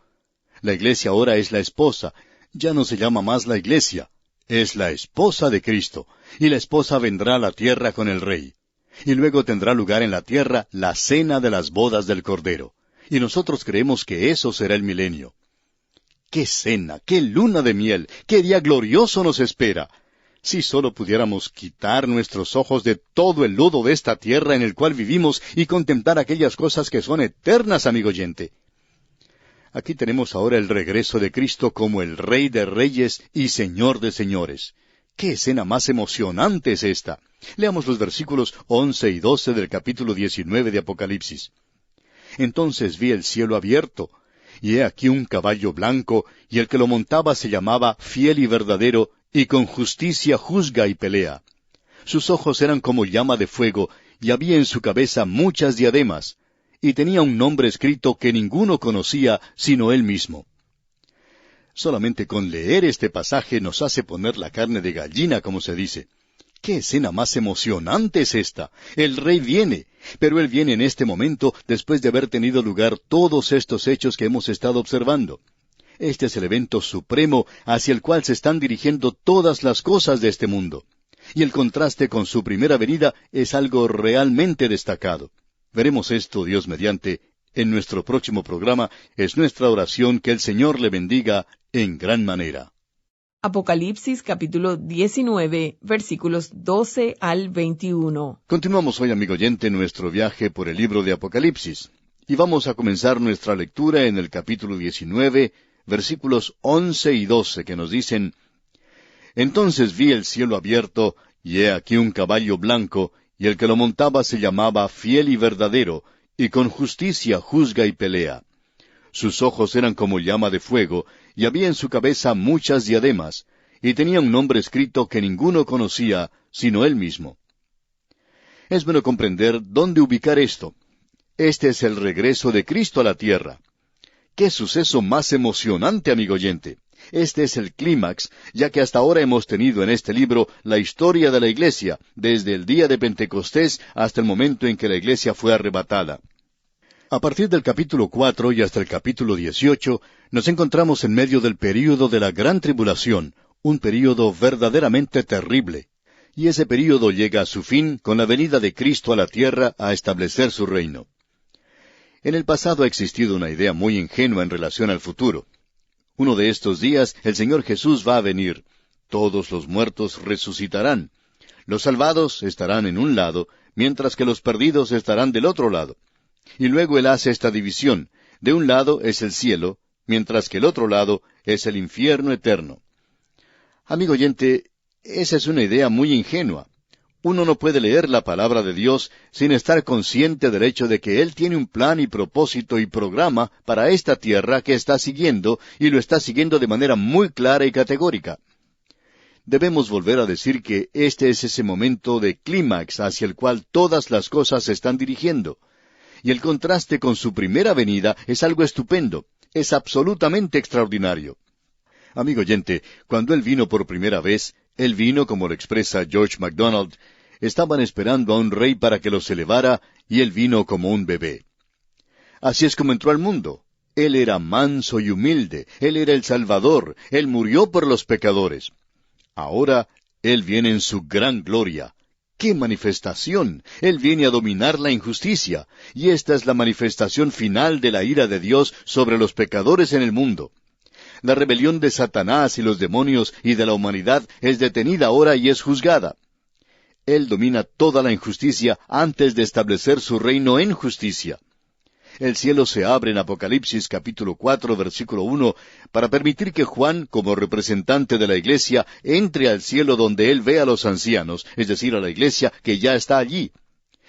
La iglesia ahora es la esposa. Ya no se llama más la iglesia. es la esposa de Cristo, y la esposa vendrá a la tierra con el rey. Y luego tendrá lugar en la tierra la cena de las bodas del Cordero. Y nosotros creemos que eso será el milenio. ¡Qué cena! ¡Qué luna de miel! ¡Qué día glorioso nos espera! Si solo pudiéramos quitar nuestros ojos de todo el lodo de esta tierra en el cual vivimos y contemplar aquellas cosas que son eternas, amigo oyente. Aquí tenemos ahora el regreso de Cristo como el Rey de Reyes y Señor de Señores. ¡Qué escena más emocionante es esta! Leamos los versículos 11 y 12 del capítulo 19 de Apocalipsis. Entonces vi el cielo abierto, y he aquí un caballo blanco, y el que lo montaba se llamaba Fiel y Verdadero, y con justicia juzga y pelea. Sus ojos eran como llama de fuego, y había en su cabeza muchas diademas, y tenía un nombre escrito que ninguno conocía sino él mismo. Solamente con leer este pasaje nos hace poner la carne de gallina, como se dice. ¡Qué escena más emocionante es esta! El rey viene, pero él viene en este momento después de haber tenido lugar todos estos hechos que hemos estado observando. Este es el evento supremo hacia el cual se están dirigiendo todas las cosas de este mundo. Y el contraste con su primera venida es algo realmente destacado. Veremos esto, Dios mediante, en nuestro próximo programa. Es nuestra oración que el Señor le bendiga en gran manera. Apocalipsis capítulo 19, versículos 12 al 21. Continuamos hoy, amigo oyente, nuestro viaje por el libro de Apocalipsis. Y vamos a comenzar nuestra lectura en el capítulo 19, versículos 11 y 12, que nos dicen: Entonces vi el cielo abierto, y he aquí un caballo blanco, y el que lo montaba se llamaba Fiel y Verdadero, y con justicia juzga y pelea. Sus ojos eran como llama de fuego, y había en su cabeza muchas diademas, y tenía un nombre escrito que ninguno conocía, sino él mismo. Es bueno comprender dónde ubicar esto. Este es el regreso de Cristo a la tierra. ¡Qué suceso más emocionante, amigo oyente! Este es el clímax, ya que hasta ahora hemos tenido en este libro la historia de la iglesia, desde el día de Pentecostés hasta el momento en que la iglesia fue arrebatada. A partir del capítulo 4 y hasta el capítulo 18, nos encontramos en medio del período de la gran tribulación, un período verdaderamente terrible. Y ese período llega a su fin con la venida de Cristo a la tierra a establecer su reino. En el pasado ha existido una idea muy ingenua en relación al futuro. Uno de estos días el Señor Jesús va a venir. Todos los muertos resucitarán. Los salvados estarán en un lado, mientras que los perdidos estarán del otro lado. Y luego Él hace esta división. De un lado es el cielo, mientras que el otro lado es el infierno eterno. Amigo oyente, esa es una idea muy ingenua. Uno no puede leer la palabra de Dios sin estar consciente del hecho de que Él tiene un plan y propósito y programa para esta tierra que está siguiendo, y lo está siguiendo de manera muy clara y categórica. Debemos volver a decir que este es ese momento de clímax hacia el cual todas las cosas se están dirigiendo. Y el contraste con su primera venida es algo estupendo, es absolutamente extraordinario. Amigo oyente, cuando Él vino por primera vez, Él vino, como lo expresa George MacDonald, estaban esperando a un rey para que los elevara, y Él vino como un bebé. Así es como entró al mundo. Él era manso y humilde, Él era el Salvador, Él murió por los pecadores. Ahora, Él viene en su gran gloria. ¡Qué manifestación! Él viene a dominar la injusticia, y esta es la manifestación final de la ira de Dios sobre los pecadores en el mundo. La rebelión de Satanás y los demonios y de la humanidad es detenida ahora y es juzgada. Él domina toda la injusticia antes de establecer su reino en justicia. El cielo se abre en Apocalipsis capítulo 4, versículo 1, para permitir que Juan, como representante de la iglesia, entre al cielo donde él ve a los ancianos, es decir, a la iglesia que ya está allí.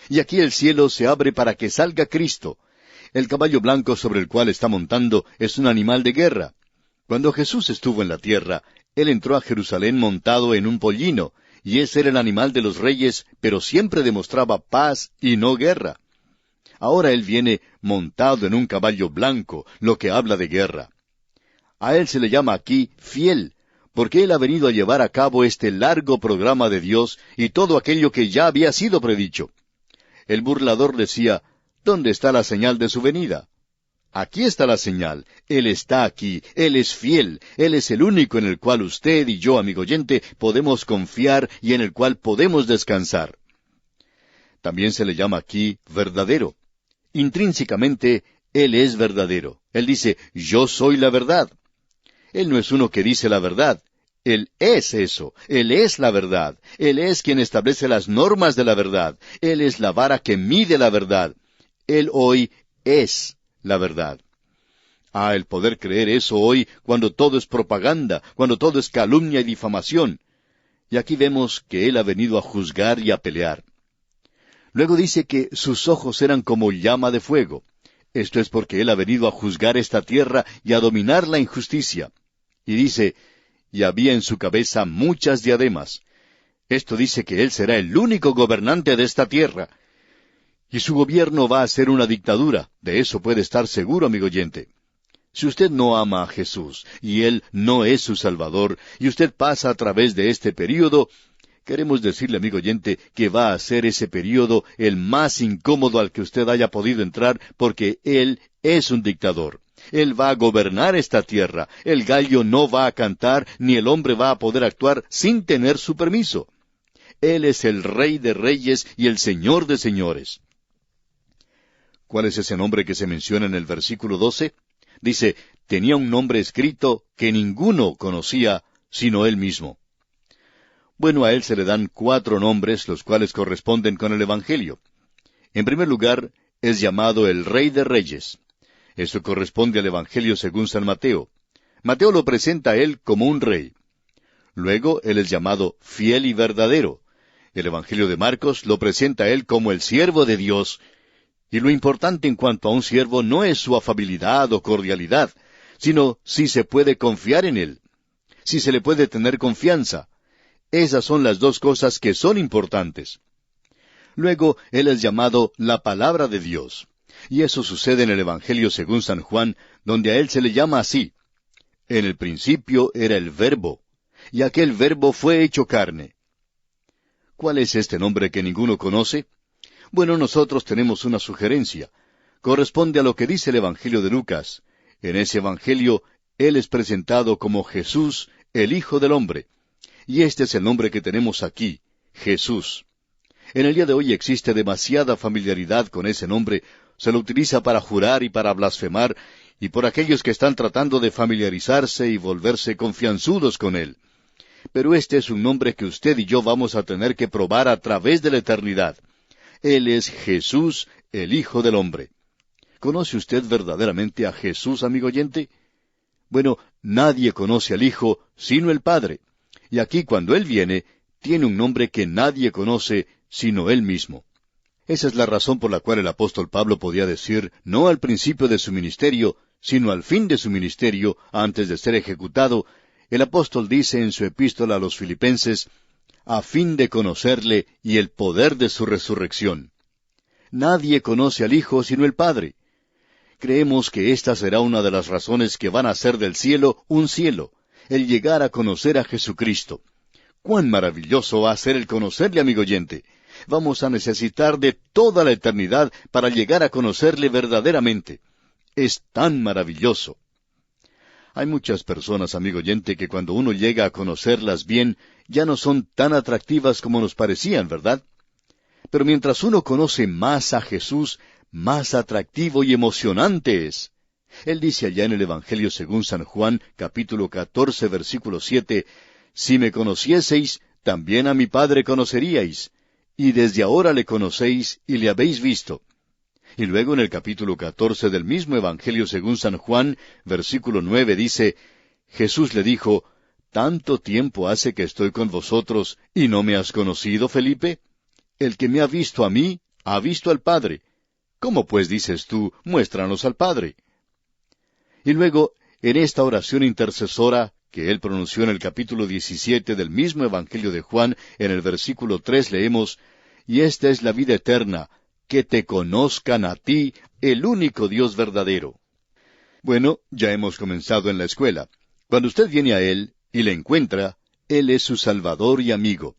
Y aquí el cielo se abre para que salga Cristo. El caballo blanco sobre el cual está montando es un animal de guerra. Cuando Jesús estuvo en la tierra, Él entró a Jerusalén montado en un pollino, y ese era el animal de los reyes, pero siempre demostraba paz y no guerra. Ahora Él viene montado en un caballo blanco, lo que habla de guerra. A Él se le llama aquí fiel, porque Él ha venido a llevar a cabo este largo programa de Dios y todo aquello que ya había sido predicho. El burlador decía, ¿dónde está la señal de su venida? Aquí está la señal. Él está aquí. Él es fiel. Él es el único en el cual usted y yo, amigo oyente, podemos confiar y en el cual podemos descansar. También se le llama aquí verdadero. Intrínsecamente, Él es verdadero. Él dice, yo soy la verdad. Él no es uno que dice la verdad. Él es eso. Él es la verdad. Él es quien establece las normas de la verdad. Él es la vara que mide la verdad. Él hoy es la verdad. El poder creer eso hoy cuando todo es propaganda, cuando todo es calumnia y difamación. Y aquí vemos que Él ha venido a juzgar y a pelear. Luego dice que sus ojos eran como llama de fuego. Esto es porque Él ha venido a juzgar esta tierra y a dominar la injusticia. Y dice, y había en su cabeza muchas diademas. Esto dice que Él será el único gobernante de esta tierra. Y su gobierno va a ser una dictadura. De eso puede estar seguro, amigo oyente. Si usted no ama a Jesús, y Él no es su Salvador, y usted pasa a través de este período, queremos decirle, amigo oyente, que va a ser ese período el más incómodo al que usted haya podido entrar, porque Él es un dictador. Él va a gobernar esta tierra. El gallo no va a cantar, ni el hombre va a poder actuar sin tener su permiso. Él es el Rey de Reyes y el Señor de Señores. ¿Cuál es ese nombre que se menciona en el versículo 12? Dice, tenía un nombre escrito que ninguno conocía sino Él mismo. Bueno, a Él se le dan 4 nombres, los cuales corresponden con el Evangelio. En primer lugar, es llamado el Rey de Reyes. Eso corresponde al Evangelio según San Mateo. Mateo lo presenta a Él como un rey. Luego, Él es llamado fiel y verdadero. El Evangelio de Marcos lo presenta a Él como el siervo de Dios. Y lo importante en cuanto a un siervo no es su afabilidad o cordialidad, sino si se puede confiar en Él, si se le puede tener confianza. Esas son las 2 cosas que son importantes. Luego, Él es llamado la palabra de Dios. Y eso sucede en el Evangelio según San Juan, donde a Él se le llama así. En el principio era el Verbo, y aquel Verbo fue hecho carne. ¿Cuál es este nombre que ninguno conoce? Bueno, nosotros tenemos una sugerencia. Corresponde a lo que dice el Evangelio de Lucas. En ese Evangelio, Él es presentado como Jesús, el Hijo del Hombre. Y este es el nombre que tenemos aquí, Jesús. En el día de hoy existe demasiada familiaridad con ese nombre. Se lo utiliza para jurar y para blasfemar, y por aquellos que están tratando de familiarizarse y volverse confianzudos con Él. Pero este es un nombre que usted y yo vamos a tener que probar a través de la eternidad. Él es Jesús, el Hijo del Hombre. ¿Conoce usted verdaderamente a Jesús, amigo oyente? Bueno, nadie conoce al Hijo sino el Padre. Y aquí cuando Él viene, tiene un nombre que nadie conoce sino Él mismo. Esa es la razón por la cual el apóstol Pablo podía decir, no al principio de su ministerio, sino al fin de su ministerio, antes de ser ejecutado, el apóstol dice en su epístola a los Filipenses, a fin de conocerle y el poder de su resurrección. Nadie conoce al Hijo sino el Padre. Creemos que esta será una de las razones que van a hacer del cielo un cielo, el llegar a conocer a Jesucristo. ¡Cuán maravilloso va a ser el conocerle, amigo oyente! Vamos a necesitar de toda la eternidad para llegar a conocerle verdaderamente. Es tan maravilloso. Hay muchas personas, amigo oyente, que cuando uno llega a conocerlas bien, ya no son tan atractivas como nos parecían, ¿verdad? Pero mientras uno conoce más a Jesús, más atractivo y emocionante es. Él dice allá en el Evangelio según San Juan, capítulo 14, versículo 7, si me conocieseis, también a mi Padre conoceríais, y desde ahora le conocéis y le habéis visto. Y luego en el capítulo 14 del mismo Evangelio según San Juan, versículo 9 dice, Jesús le dijo, ¿tanto tiempo hace que estoy con vosotros y no me has conocido, Felipe? El que me ha visto a mí, ha visto al Padre. ¿Cómo pues dices tú, muéstranos al Padre? Y luego, en esta oración intercesora que él pronunció en el capítulo 17 del mismo Evangelio de Juan, en el versículo 3 leemos, y esta es la vida eterna, que te conozcan a ti, el único Dios verdadero. Bueno, ya hemos comenzado en la escuela. Cuando usted viene a Él y le encuentra, Él es su Salvador y amigo.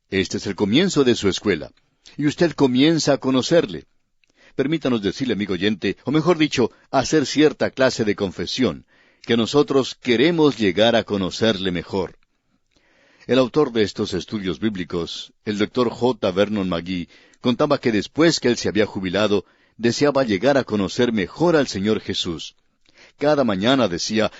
Este es el comienzo de su escuela. Y usted comienza a conocerle. Permítanos decirle, amigo oyente, o mejor dicho, hacer cierta clase de confesión, que nosotros queremos llegar a conocerle mejor. El autor de estos estudios bíblicos, el Dr. J. Vernon McGee, contaba que después que él se había jubilado, deseaba llegar a conocer mejor al Señor Jesús. Cada mañana, decía,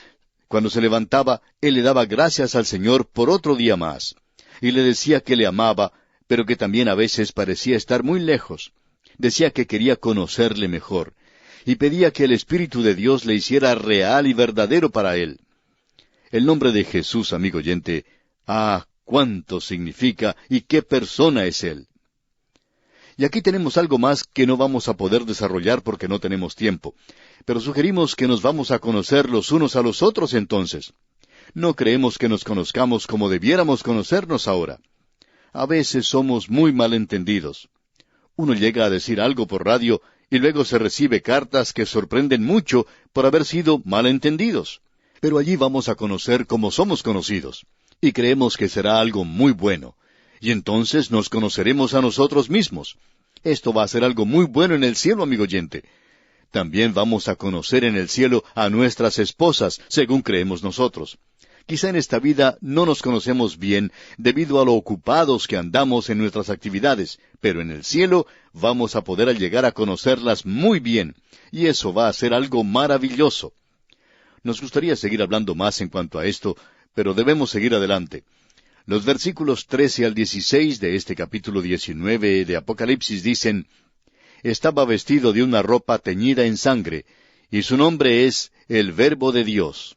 cuando se levantaba, él le daba gracias al Señor por otro día más, y le decía que le amaba, pero que también a veces parecía estar muy lejos. Decía que quería conocerle mejor, y pedía que el Espíritu de Dios le hiciera real y verdadero para él. El nombre de Jesús, amigo oyente, cuánto significa y qué persona es Él. Y aquí tenemos algo más que no vamos a poder desarrollar porque no tenemos tiempo, pero sugerimos que nos vamos a conocer los unos a los otros entonces. No creemos que nos conozcamos como debiéramos conocernos ahora. A veces somos muy malentendidos. Uno llega a decir algo por radio y luego se recibe cartas que sorprenden mucho por haber sido malentendidos. Pero allí vamos a conocer cómo somos conocidos, y creemos que será algo muy bueno. Y entonces nos conoceremos a nosotros mismos. Esto va a ser algo muy bueno en el cielo, amigo oyente. También vamos a conocer en el cielo a nuestras esposas, según creemos nosotros. Quizá en esta vida no nos conocemos bien debido a lo ocupados que andamos en nuestras actividades, pero en el cielo vamos a poder llegar a conocerlas muy bien, y eso va a ser algo maravilloso. Nos gustaría seguir hablando más en cuanto a esto, pero debemos seguir adelante. Los versículos 13 al 16 de este capítulo 19 de Apocalipsis dicen: Estaba vestido de una ropa teñida en sangre, y su nombre es el Verbo de Dios.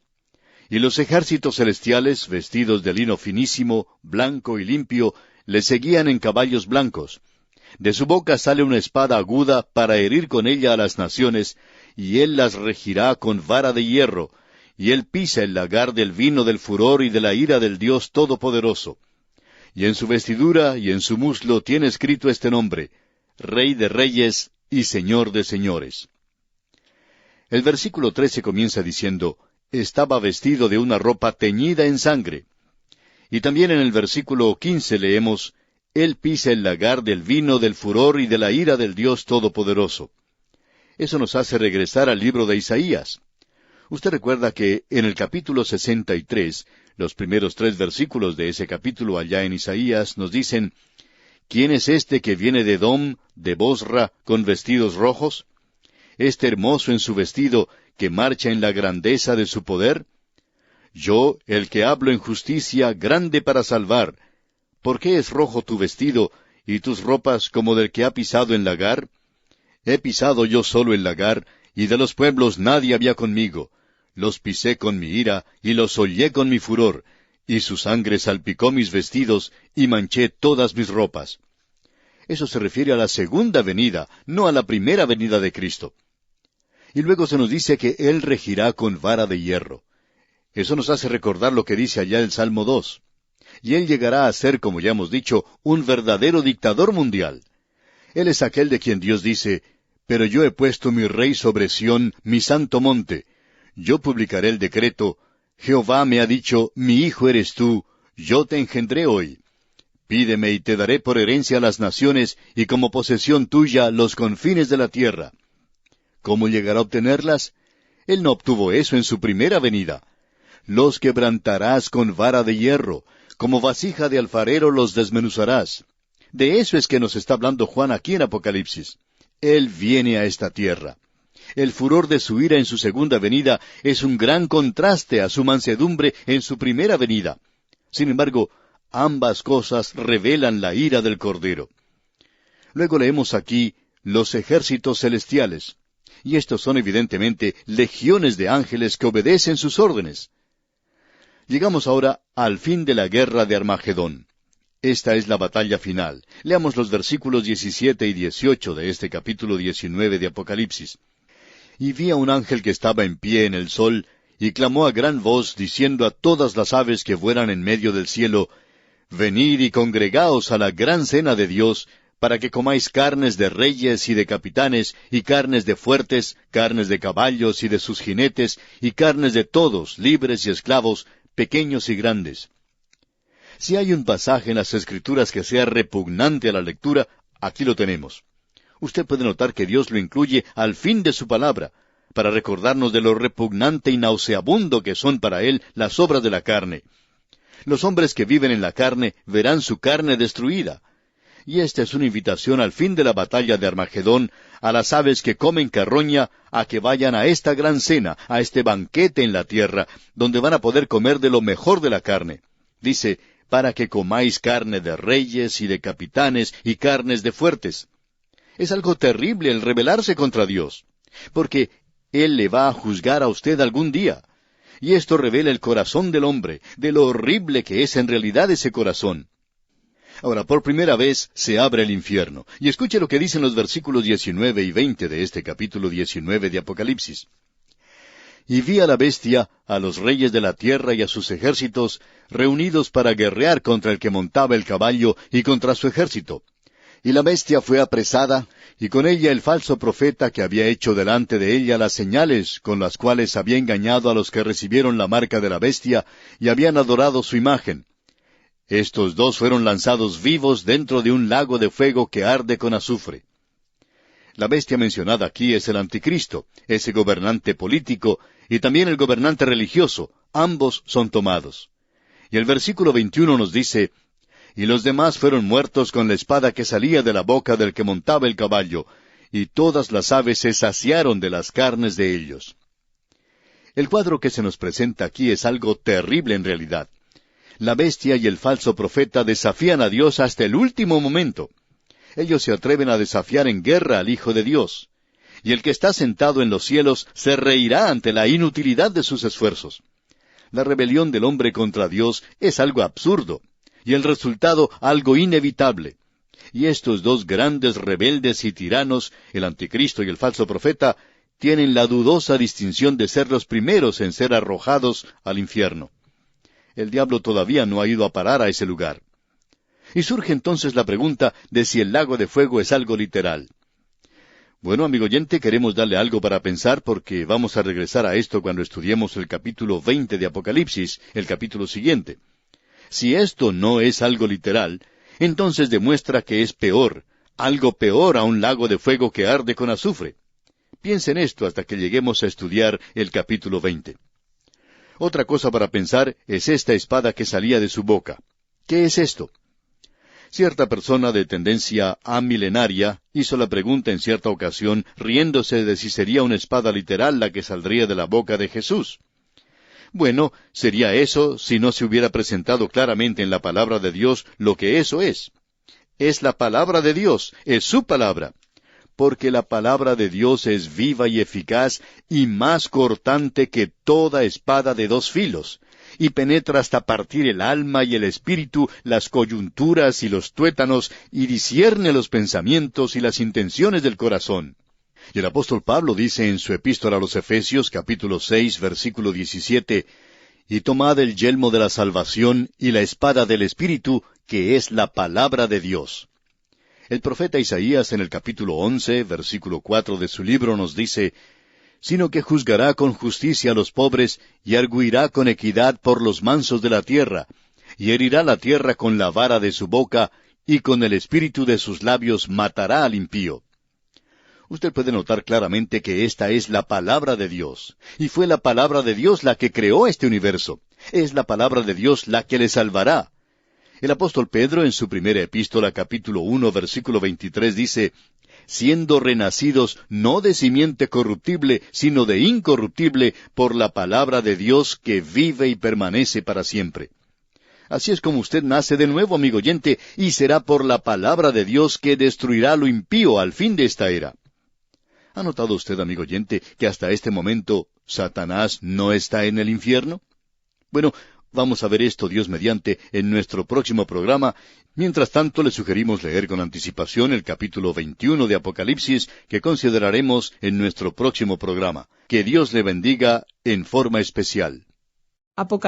Y los ejércitos celestiales, vestidos de lino finísimo, blanco y limpio, le seguían en caballos blancos. De su boca sale una espada aguda para herir con ella a las naciones, y él las regirá con vara de hierro, y él pisa el lagar del vino del furor y de la ira del Dios Todopoderoso. Y en su vestidura y en su muslo tiene escrito este nombre: Rey de Reyes y Señor de Señores. El versículo 13 comienza diciendo: Estaba vestido de una ropa teñida en sangre. Y también en el versículo 15 leemos: Él pisa el lagar del vino del furor y de la ira del Dios Todopoderoso. Eso nos hace regresar al libro de Isaías. Usted recuerda que en el capítulo 63, los primeros 3 versículos de ese capítulo allá en Isaías nos dicen: ¿Quién es este que viene de Edom, de Bosra, con vestidos rojos? Este hermoso en su vestido, que marcha en la grandeza de su poder. Yo, el que hablo en justicia, grande para salvar. ¿Por qué es rojo tu vestido, y tus ropas como del que ha pisado el lagar? He pisado yo solo el lagar, y de los pueblos nadie había conmigo. Los pisé con mi ira, y los hollé con mi furor, y su sangre salpicó mis vestidos, y manché todas mis ropas. Eso se refiere a la segunda venida, no a la primera venida de Cristo. Y luego se nos dice que Él regirá con vara de hierro. Eso nos hace recordar lo que dice allá el Salmo 2. Y Él llegará a ser, como ya hemos dicho, un verdadero dictador mundial. Él es aquel de quien Dios dice: Pero yo he puesto mi rey sobre Sión, mi santo monte. Yo publicaré el decreto: Jehová me ha dicho, mi hijo eres tú, yo te engendré hoy. Pídeme y te daré por herencia a las naciones, y como posesión tuya los confines de la tierra. ¿Cómo llegará a obtenerlas? Él no obtuvo eso en su primera venida. Los quebrantarás con vara de hierro, como vasija de alfarero los desmenuzarás. De eso es que nos está hablando Juan aquí en Apocalipsis. Él viene a esta tierra. El furor de su ira en su segunda venida es un gran contraste a su mansedumbre en su primera venida. Sin embargo, ambas cosas revelan la ira del Cordero. Luego leemos aquí los ejércitos celestiales. Y estos son evidentemente legiones de ángeles que obedecen sus órdenes. Llegamos ahora al fin de la guerra de Armagedón. Esta es la batalla final. Leamos los versículos 17 y 18 de este capítulo 19 de Apocalipsis. Y vi a un ángel que estaba en pie en el sol, y clamó a gran voz, diciendo a todas las aves que vuelan en medio del cielo: Venid y congregaos a la gran cena de Dios, para que comáis carnes de reyes y de capitanes, y carnes de fuertes, carnes de caballos y de sus jinetes, y carnes de todos, libres y esclavos, pequeños y grandes. Si hay un pasaje en las Escrituras que sea repugnante a la lectura, aquí lo tenemos. Usted puede notar que Dios lo incluye al fin de su palabra, para recordarnos de lo repugnante y nauseabundo que son para Él las obras de la carne. Los hombres que viven en la carne verán su carne destruida. Y esta es una invitación al fin de la batalla de Armagedón, a las aves que comen carroña, a que vayan a esta gran cena, a este banquete en la tierra, donde van a poder comer de lo mejor de la carne. Dice, para que comáis carne de reyes y de capitanes y carnes de fuertes. Es algo terrible el rebelarse contra Dios, porque Él le va a juzgar a usted algún día. Y esto revela el corazón del hombre, de lo horrible que es en realidad ese corazón. Ahora, por primera vez se abre el infierno. Y escuche lo que dicen los versículos 19 y 20 de este capítulo 19 de Apocalipsis. Y vi a la bestia, a los reyes de la tierra y a sus ejércitos, reunidos para guerrear contra el que montaba el caballo y contra su ejército. Y la bestia fue apresada, y con ella el falso profeta que había hecho delante de ella las señales con las cuales había engañado a los que recibieron la marca de la bestia y habían adorado su imagen. Estos dos fueron lanzados vivos dentro de un lago de fuego que arde con azufre. La bestia mencionada aquí es el anticristo, ese gobernante político, y también el gobernante religioso. Ambos son tomados. Y el versículo 21 nos dice, y los demás fueron muertos con la espada que salía de la boca del que montaba el caballo, y todas las aves se saciaron de las carnes de ellos. El cuadro que se nos presenta aquí es algo terrible en realidad. La bestia y el falso profeta desafían a Dios hasta el último momento. Ellos se atreven a desafiar en guerra al Hijo de Dios. Y el que está sentado en los cielos se reirá ante la inutilidad de sus esfuerzos. La rebelión del hombre contra Dios es algo absurdo, y el resultado algo inevitable. Y estos dos grandes rebeldes y tiranos, el anticristo y el falso profeta, tienen la dudosa distinción de ser los primeros en ser arrojados al infierno. El diablo todavía no ha ido a parar a ese lugar. Y surge entonces la pregunta de si el lago de fuego es algo literal. Bueno, amigo oyente, queremos darle algo para pensar porque vamos a regresar a esto cuando estudiemos el capítulo 20 de Apocalipsis, el capítulo siguiente. Si esto no es algo literal, entonces demuestra que es peor, algo peor a un lago de fuego que arde con azufre. Piensa en esto hasta que lleguemos a estudiar el capítulo 20. Otra cosa para pensar es esta espada que salía de su boca. ¿Qué es esto? Cierta persona de tendencia amilenaria hizo la pregunta en cierta ocasión, riéndose de si sería una espada literal la que saldría de la boca de Jesús. Bueno, sería eso si no se hubiera presentado claramente en la palabra de Dios lo que eso es. Es la palabra de Dios, es su palabra. Porque la palabra de Dios es viva y eficaz y más cortante que toda espada de dos filos, y penetra hasta partir el alma y el espíritu, las coyunturas y los tuétanos, y discierne los pensamientos y las intenciones del corazón. Y el apóstol Pablo dice en su epístola a los Efesios, capítulo 6, versículo 17, y tomad el yelmo de la salvación y la espada del Espíritu, que es la palabra de Dios. El profeta Isaías en el capítulo 11, versículo 4 de su libro nos dice, sino que juzgará con justicia a los pobres, y arguirá con equidad por los mansos de la tierra, y herirá la tierra con la vara de su boca, y con el espíritu de sus labios matará al impío. Usted puede notar claramente que esta es la palabra de Dios, y fue la palabra de Dios la que creó este universo. Es la palabra de Dios la que le salvará. El apóstol Pedro en su primera epístola, capítulo 1, versículo 23, dice, siendo renacidos no de simiente corruptible, sino de incorruptible, por la palabra de Dios que vive y permanece para siempre. Así es como usted nace de nuevo, amigo oyente, y será por la palabra de Dios que destruirá lo impío al fin de esta era. ¿Ha notado usted, amigo oyente, que hasta este momento Satanás no está en el infierno? Bueno, vamos a ver esto, Dios mediante, en nuestro próximo programa. Mientras tanto, le sugerimos leer con anticipación el capítulo 21 de Apocalipsis, que consideraremos en nuestro próximo programa. Que Dios le bendiga en forma especial.